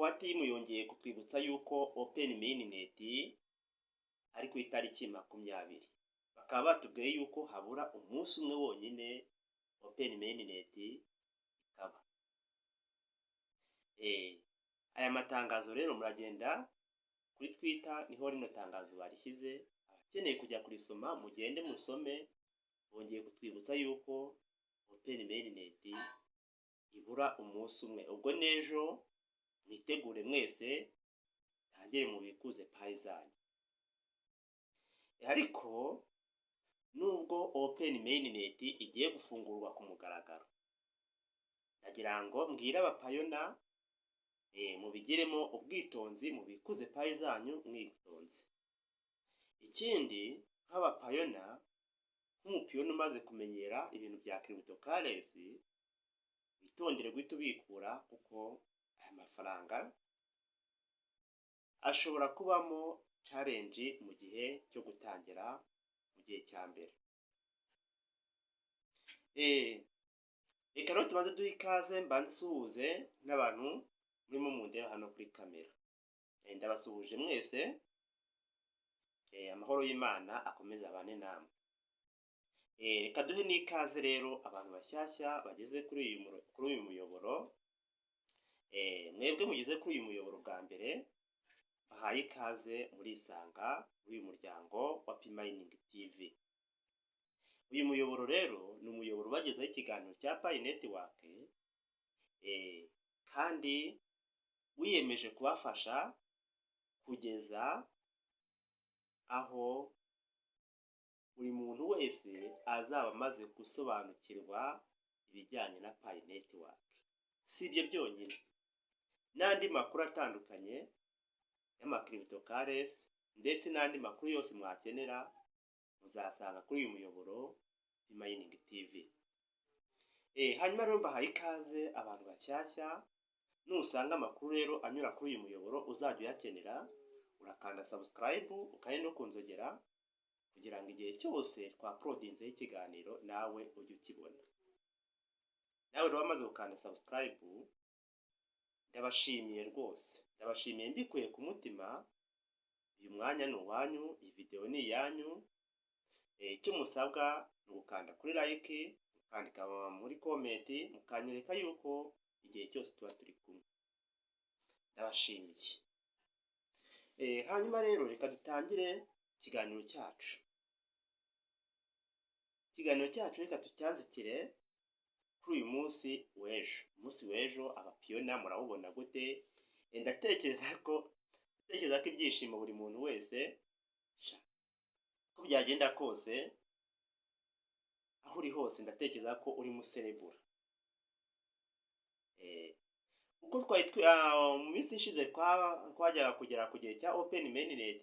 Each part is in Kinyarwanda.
Coa Team yongeye kutwibutsa yuko Open Mainnet ari ku itariki 20 bakaba batubwiye yuko habura umunsi umwe wonyine Open Mainnet ikaba. Aya matangazo rero muragenda kuri Twitter niho rino tangazo barishyize, abakeneye kujya kurisoma mugende musome. Bongeye kutwibutsa yuko Open Mainnet ibura umunsi umwe, ubwo nejo mwitegure mwese tangire mubikuze payi zanyu. Ariko nubwo Open Mainnet igiye gufungurwa ku mugaragaro, ndagira ngo mbwire abapayona mubigiremo ubwitonzi, mubikuze payi zanyu mwitonze. Ikindi nk'abapayona, nk'umupiyona umaze kumenyera ibintu bya cryptocurrency, witondere guhita ubikura kuko aya mafaranga ashobora kubamo challenge mu gihe cyo gutangira mu gihe cya mbere. Reka rero tumaze duha ikaze mbansuhuze n'abantu murimo mundeba hano kuri kamera. Ndabasuhuje mwese, amahoro y'Imana akomeza abane namwe. Reka duhe n'ikaze rero abantu bashyashya bageze kuri uyu muyoboro. Mwebwe mugeze kuri uyu muyoboro bwa mbere, bahaye ikaze murisanga muri uyu muryango wa P-Mining TV. Uyu muyoboro rero ni umuyoboro bagezeho ikiganiro cya Pi Network, kandi wiyemeje kubafasha kugeza aho buri muntu wese azaba amaze gusobanukirwa ibijyanye na Pi Network. Si ibyo byonyine, n'andi makuru atandukanye y'amakryptocurrency ndetse n'andi makuru yose mwakenera muzasanga kuri uyu muyoboro P-Mining TV. Hanyuma rero mbahaye ikaze abantu bashyashya. Nusanga amakuru rero anyura kuri uyu muyoboro uzajya uyakenera, urakanda subscribe ukandi no kunzogera kugira ngo igihe cyose twaprodinzeho ikiganiro nawe ujye ukibona. Nawe rero wamaze gukanda subscribe, ndabashimiye rwose, ndabashimiye mbikuye ku mutima. Uyu mwanya ni uwanyu, iyi video ni iyanyu. Icyo musabwa ni ugukanda kuri like, mukandika muri comment, mukanyereka yuko igihe cyose tuba turi kumwe. Ndabashimiye. Hanyuma rero reka dutangire ikiganiro cyacu. Ikiganiro cyacu reka tucyazikire kuri uyu munsi w'ejo. Umunsi w'ejo abapiyona murawubona gute? Ndatekereza ko ibyishimo buri muntu wese ko byagenda kose, aho uri hose ndatekereza ko uri muserebura. Uko mu minsi ishize twajyaga kugera ku gihe cya Open Mainnet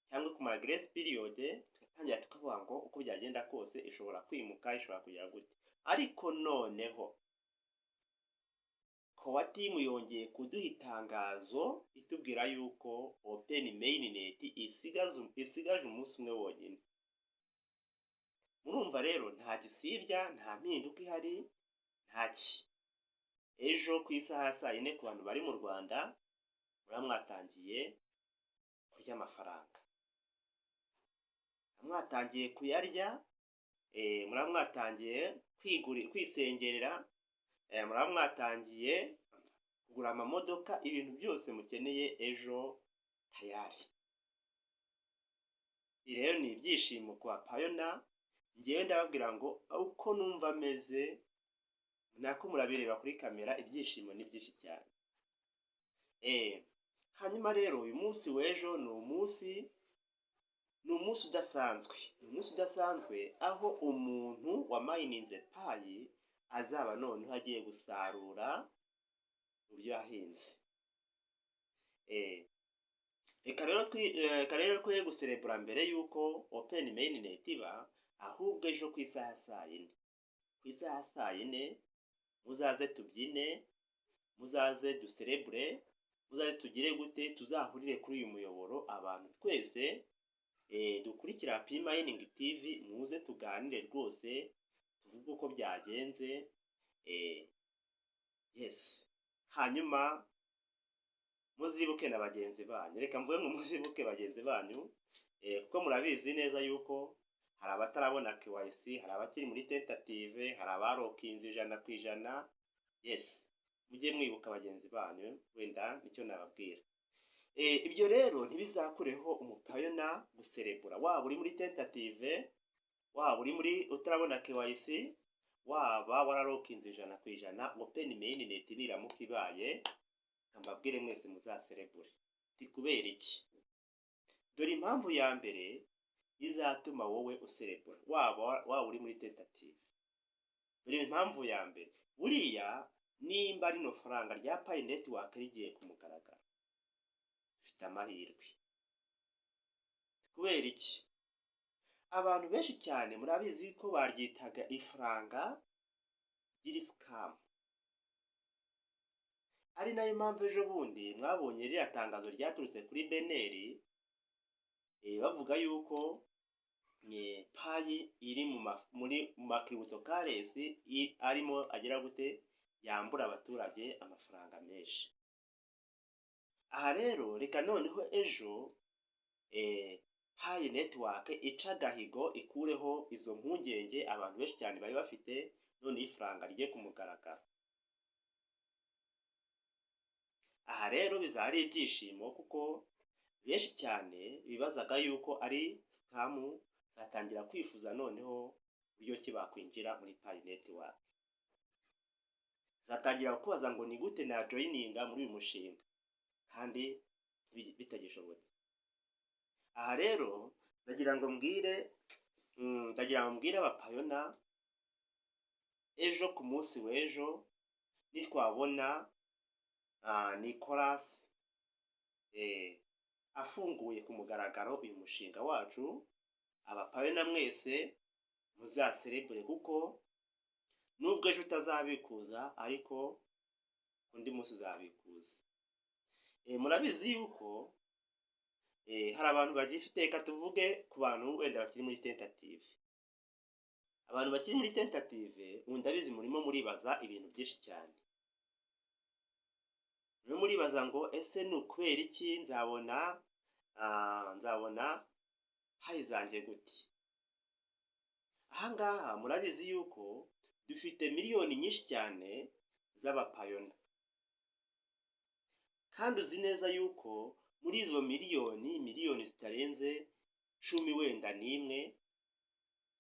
cyangwa ku ma grace period, tugatangira tukavuga ngo uko byagenda kose ishobora kwimuka, ishobora kugera gute. Ariko noneho Coa Team yongeye kuduha itangazo itubwira yuko Open Mainnet isigaje umunsi umwe wonyine. Murumva rero nta gisibya, nta mpinduka ihari, ntaki. Ejo ku isaha ya 4 ku bantu bari mu Rwanda muramwatangiye kurya amafaranga, muramwatangiye kuyarya, muramwatangiye kwisengerera, muramwatangiye kugura amamodoka, ibintu byose mukeneye ejo tayari. Rero ni ibyishimo ku bapayona. Ngewe ndababwira ngo uko numva meze nako murabireba kuri kamera, ibyishimo ni byinshi cyane. Hanyuma rero uyu munsi w'ejo ni umunsi udasanzwe. Ni umunsi udasanzwe aho umuntu wamayininze payi azaba noneho agiye gusarura mu byo yahinze. Reka rero twe guserebura mbere yuko Open Mainnet iba, ahubwo ejo ku isaha ya 4 muzaze tubyine, muzaze duserebure, muzaze tugire gute, tuzahurire kuri uyu muyoboro abantu twese dukurikira P-Mining TV, muze tuganire rwose tuvuge uko byagenze. Yes, hanyuma muzibuke na bagenzi banyu. Reka mvuge ngo muzibuke bagenzi banyu, kuko murabizi neza yuko hari abatarabona KYC, hari abakiri muri tentative, hari abarokinze 100%. Yes, mujye mwibuka bagenzi banyu, wenda nicyo nababwira. Ibyo rero ntibizakureho umupayona guserebura, waba uri muri tentative, waba uri muri utarabona KYC, waba wararokinze 100%, open mainnet niramuka ibaye, mbabwire mwese muzaserebure. Kubera iki? Dore impamvu ya mbere izatuma wowe userebura, waba uri muri tentative. Dore impamvu ya mbere, buriya nimba rino faranga rya Pi Network rigiye ku mugaragaro, ufite amahirwe. Kubera iki? Abantu benshi cyane murabizi ko baryitaga ifaranga ry'iri scam. Ari nayo mpamvu ejo bundi mwabonye ririya tangazo ryaturutse kuri Beneri, bavuga yuko Pi iri muri cryptocurrency arimo agera gute yambura abaturage amafaranga menshi. Aha rero reka noneho ejo Pi Network ica gahigo ikureho izo mpungenge abantu benshi cyane bari bafite, none ifaranga rye ku mugaragaro. Aha rero bizari ibyishimo kuko benshi cyane bibazaga yuko ari scam, batangira kwifuza noneho uburyo ki bakwinjira muri Pi Network. Zatangira kubaza ngo ni gute na joininga muri uyu mushinga kandi bitagishobotse. Aha rero ndagira ngo mbwire abapayona ejo ku munsi w'ejo nitwabona Nicolas afunguye ku mugaragaro uyu mushinga wacu, abapayona mwese muzaserebure, kuko nubwo ejo utazabikuza ariko undi munsi uzabikuza. Murabizi yuko hari abantu bagifite, reka tuvuge ku bantu wenda bakiri muri tentative. Abantu bakiri muri tentative ndabizi murimo muribaza ibintu byinshi cyane. Murimo muribaza ngo ese ni ukubera iki nzabona Pi zanjye gute? Ahangaha murabizi yuko dufite miliyoni nyinshi cyane z'abapayona, kandi uzi neza yuko muri izo miliyoni zitarenze 10 wenda n'imwe,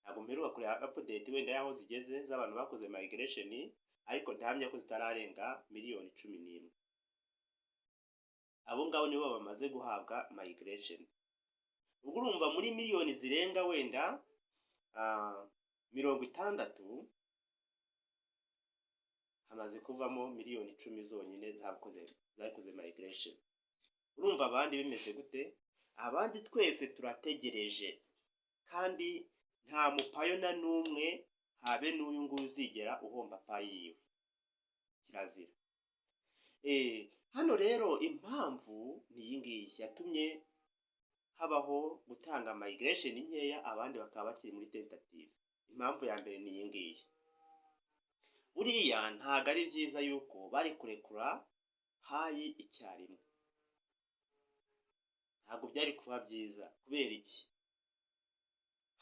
ntabwo mperuka kuri update wenda yaho zigeze z'abantu bakoze migration, ariko ndahamya ko zitararenga miliyoni 11. Abo ngabo nibo bamaze guhabwa migration. Ubwo urumva muri miliyoni zirenga wenda 60 hamaze kuvamo miliyoni 10 zonyine zakoze migration. Urumva abandi bimeze gute? Abandi twese turategereje, kandi nta mupayona n'umwe habe n'uyu nguyu uzigera uhomba Pi yiwe, kirazira. Hano rero impamvu ni iyi ngiyi yatumye habaho gutanga migration nkeya, abandi bakaba bakiri muri tentative. Impamvu ya mbere ni iyi ngiyi. Buriya ntago ari byiza yuko bari kurekura Pi icyarimwe, ntabwo byari kuba byiza. Kubera iki?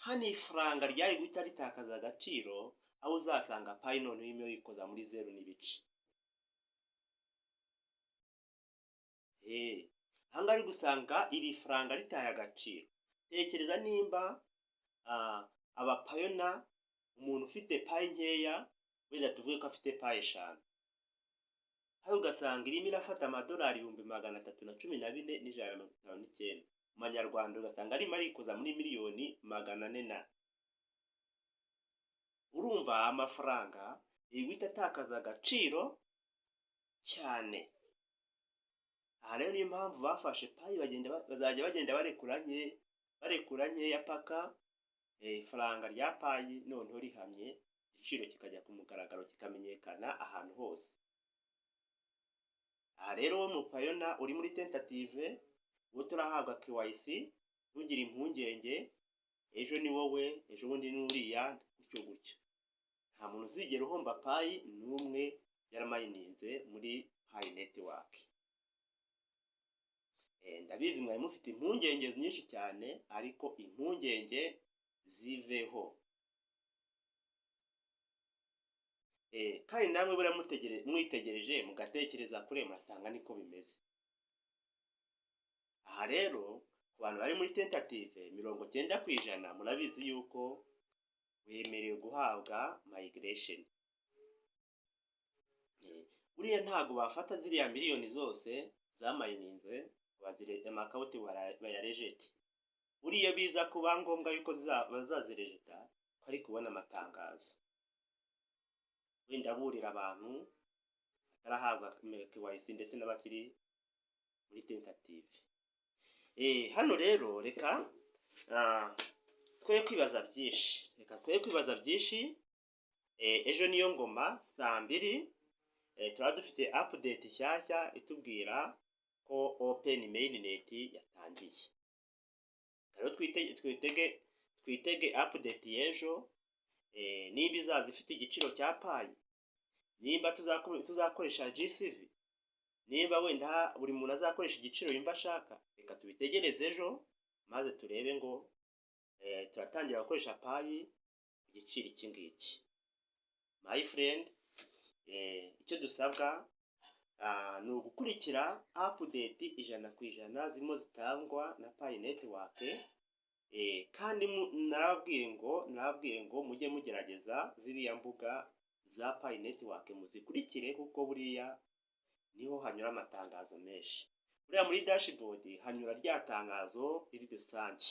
Hano ifaranga ryari guhita ritakaza agaciro, aho uzasanga Pi noneho imwe yikoza muri 0 n'ibice. Hanga ari gusanga iri faranga ritaye agaciro. Tekereza nimba abapayona, umuntu ufite Pi nkeya, wenda tuvuge ko afite Pi 5, aho ugasanga irimo irafata amadolari 314,159 mu manyarwanda, ugasanga arimo arikoza muri miliyoni 400. Urumva amafaranga guhita atakaza agaciro cyane. Aha rero niyo mpamvu bafashe Pi bazajya bagenda barekura nkeya paka ifaranga rya Pi noneho rihamye, igiciro kikajya ku mugaragaro kikamenyekana ahantu hose. Aha rero wo mupayona uri muri tentative, uwo turahabwa KYC, ntugire impungenge, ejo ni wowe, ejo bundi n'uriya, gutyo. Nta muntu uzigera uhomba Pi n'umwe yaramayininze muri Pi Network. ndabizi mwari mufite impungenge nyinshi cyane, ariko impungenge ziveho. Kandi namwe buriya mwitegereje mugatekereza kure murasanga niko bimeze. Aha rero ku bantu bari muri tentative 90% murabizi yuko wemerewe guhabwa migration. Buriya ntago bafata ziriya miliyoni zose zamayininze amakawuti bayarejete. Buriya biza kuba ngombwa yuko bazazirejeta ari kubona amatangazo. Wenda burira abantu batarahabwa KYC ndetse n'abakiri muri tentative. Hano rero reka twe kwibaza byinshi. Ejo niyo ngoma saa 2 turaba dufite update nshyashya itubwira ko open mainnet yatangiye. Rero twitege update y'ejo, niba izaza ifite igiciro cya payi, nimba tuzakoresha GCV, nimba wenda buri muntu azakoresha igiciro yumva ashaka. Reka tubitegereze ejo maze turebe ngo turatangira gukoresha payi ku giciro iki ngiki. My friend, icyo dusabwa ni ugukurikira update 100% zirimo zitangwa na Pi Network. Kandi narabwiye ngo mujye mugerageza ziriya mbuga za Pi Network muzikurikire, kuko buriya niho hanyura amatangazo menshi. Buriya muri dashboard hanyura rya tangazo riri rusange,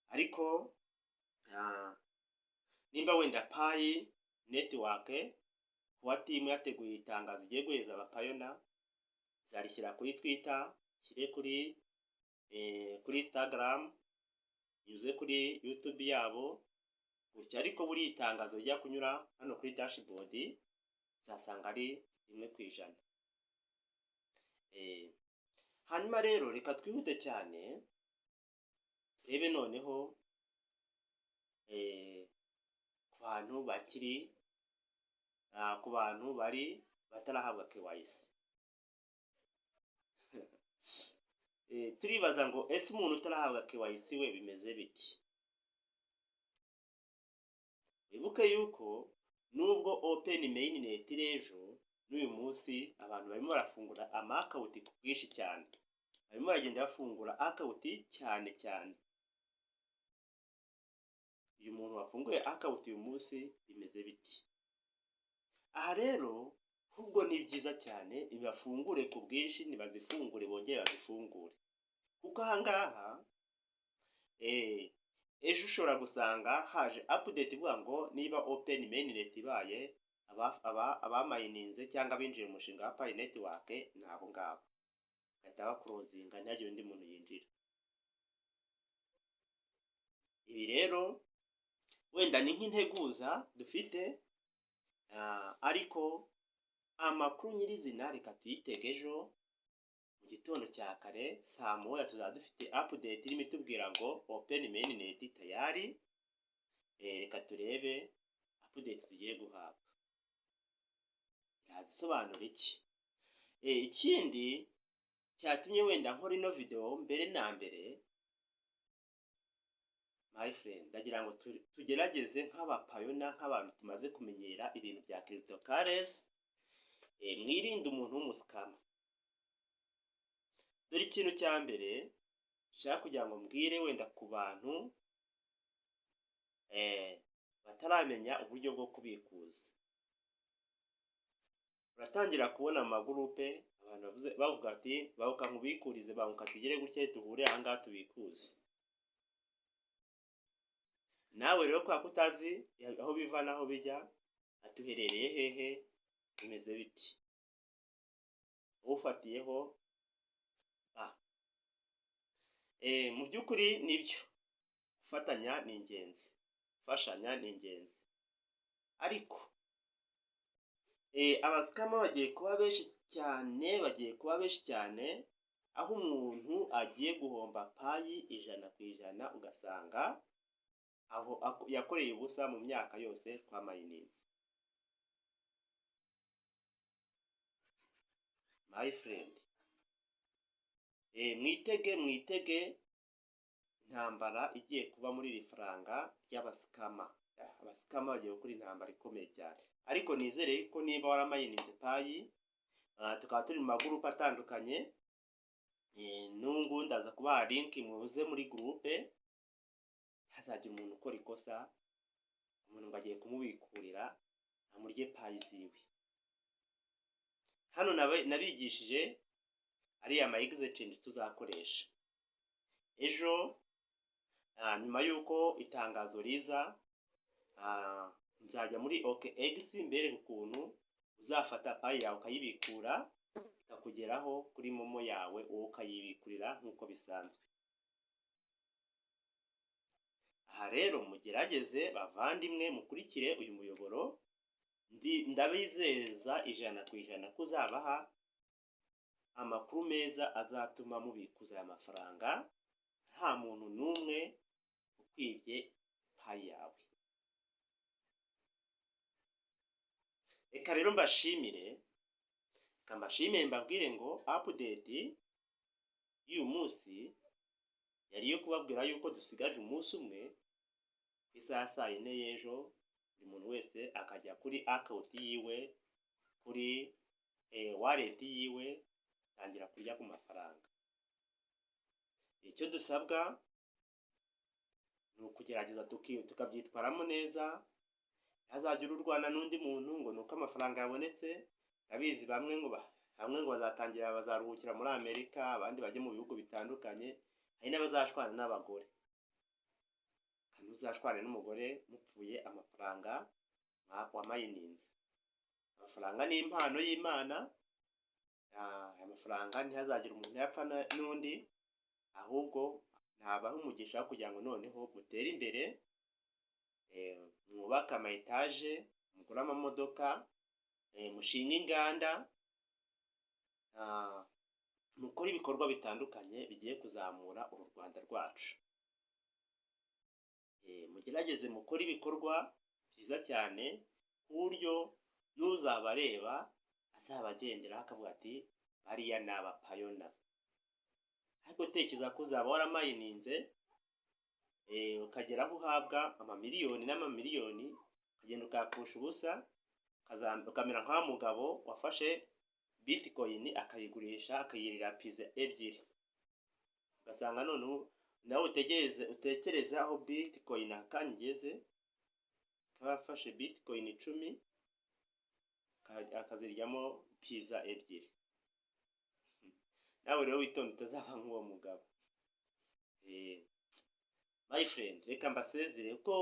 ariko nimba wenda Pi Network kuba timu yateguye itangazo igiye guheza abapayona, zarishyira kuri Twitter, shyire kuri Instagram, yuze kuri YouTube yabo gutya. Ariko buri itangazo rya kunyura hano kuri dashboard zasanga ari 1%. Hanyuma rero reka twihute cyane turebe noneho ku bantu bari batarahabwa KYC. Turibaza ngo ese umuntu utarahabwa KYC we bimeze biti? Wibuke yuko nubwo open mainnet ejo n'uyu munsi abantu barimo barafungura amakawuti ku bwinshi cyane, barimo baragenda bafungura akawuti cyane. Uyu muntu wafunguye akawuti uyu munsi bimeze biti? Aha rero ahubwo ni byiza cyane ibafungure ku bwinshi, nibazifungure bongere bazifungure, kuko ahangaha ejo ushobora gusanga haje update ivuga ngo niba open mainnet ibaye, abamayininze cyangwa binjiye mu mushinga wa Pi Network nabo ngabo bahita bakrozinga, ntihagire undi muntu yinjira. Ibi rero wenda ni nk'integuza dufite, ariko amakuru nyirizina reka tuyitege ejo mu gitondo cya kare saa 1 tuzaba dufite update irimo itubwira ngo open mainnet tayari. Reka turebe update tugiye guhabwa yazisobanura iki. Ikindi cyatumye wenda nkora ino video mbere na mbere, my friend, ndagira ngo tugerageze nk'abapayona, nk'abantu tumaze kumenyera ibintu bya cryptocurrency, mwirinde umuntu w'umusikama. Dore ikintu cya mbere nshaka kugira ngo mbwire wenda ku bantu bataramenya uburyo bwo kubikuza. Uratangira kubona amagurupe abantu bavuga ati bavuka nkubikurize, bavuka tugire gutya tuhure aha ngaha tubikuze. Nawe rero kwa kutazi aho biva naho bijya, atuherereye hehe, bimeze biti, ufatiyeho mu by'ukuri nibyo, gufatanya ni ingenzi, gufashanya ni ingenzi, ariko abasikama bagiye kuba benshi cyane, aho umuntu agiye guhomba payi 100%, ugasanga aho yakoreye ubusa mu myaka yose twamayininze. My friend, mwitege intambara igiye kuba muri iri faranga ry'abasikama. Abasikama bagiye gukora intambara ikomeye cyane, ariko nizere ko niba waramayininze payi, tukaba turi mu magurupe atandukanye, n'ubu ndaza kubaha link muze muri groupe, hazagira umuntu ukora ikosa umuntu ngo agiye kumubikurira amurye payi ziwe. Hano nabigishije ariya ma exchange tuzakoresha ejo, nyuma yuko itangazo riza, nzajya muri OKX mbere ukuntu uzafata payi yawe ukayibikura ikakugeraho kuri momo yawe, wowe ukayibikurira nk'uko bisanzwe. Aha rero mugerageze bavandimwe mukurikire uyu muyoboro, ndabizeza 100% ko uzabaha amakuru meza azatuma mubikuza aya mafaranga nta muntu n'umwe ukwibye payi yawe. Reka rero mbashimire, mbabwire ngo update y'uyu munsi yari yo kubabwira yuko dusigaje umunsi umwe ku isaha 4 y'ejo, buri muntu wese akajya kuri account yiwe, kuri wallet yiwe, tangira kurya ku mafaranga. Icyo dusabwa ni ukugerageza tukabyitwaramo neza, hazagira urwana n'undi muntu ngo nuko amafaranga yabonetse. Abizi bamwe ngo bazatangira bazaruhukira muri Amerika, abandi bajye mu bihugu bitandukanye, hari n'abazashwana n'abagore. Kandi uzashwana n'umugore mupfuye amafaranga wamayininze. Amafaranga ni impano y'Imana, amafaranga ntihazagira umuntu yapfa n'undi, ahubwo nabaha umugisha kugira ngo noneho mutere imbere, mwubake ama etage, mugure amamodoka, mushinga inganda, mukora ibikorwa bitandukanye bigiye kuzamura uru Rwanda rwacu. Mugerageze mukora ibikorwa byiza cyane ku buryo n'uzabareba azabagendera akavuga ati bariya ni abapayona. Ariko tekereza ko uzaba waramayininze, ukagera aho uhabwa amamiliyoni n'amamiliyoni, ukagenda ukapfusha ubusa, ukamera nka mugabo wafashe bitcoin akayigurisha akayirira pizza 2, ugasanga none nawe utekereze aho bitcoin akangeze, kafashe bitcoin 10 akaziryamo pizza 2. Nawe rero witonde utazaba nk'uwo mugabo. My friend, reka mbasezere ko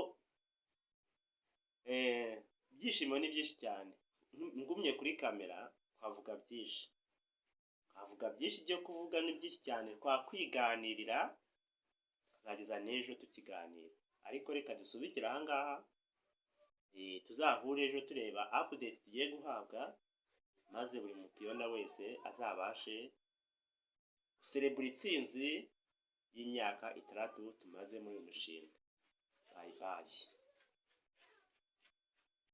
ibyishimo ni byinshi cyane. Ngumye kuri kamera twavuga byinshi byo kuvuga, ni byinshi cyane twakwiganirira, tukazageza n'ejo tukiganira. Ariko reka dusubikire aha ngaha, tuzahure ejo tureba update tugiye guhabwa, maze buri mupiyona wese azabashe guserebura intsinzi y'imyaka 3 tumaze muri uyu mushinga. Bye bye.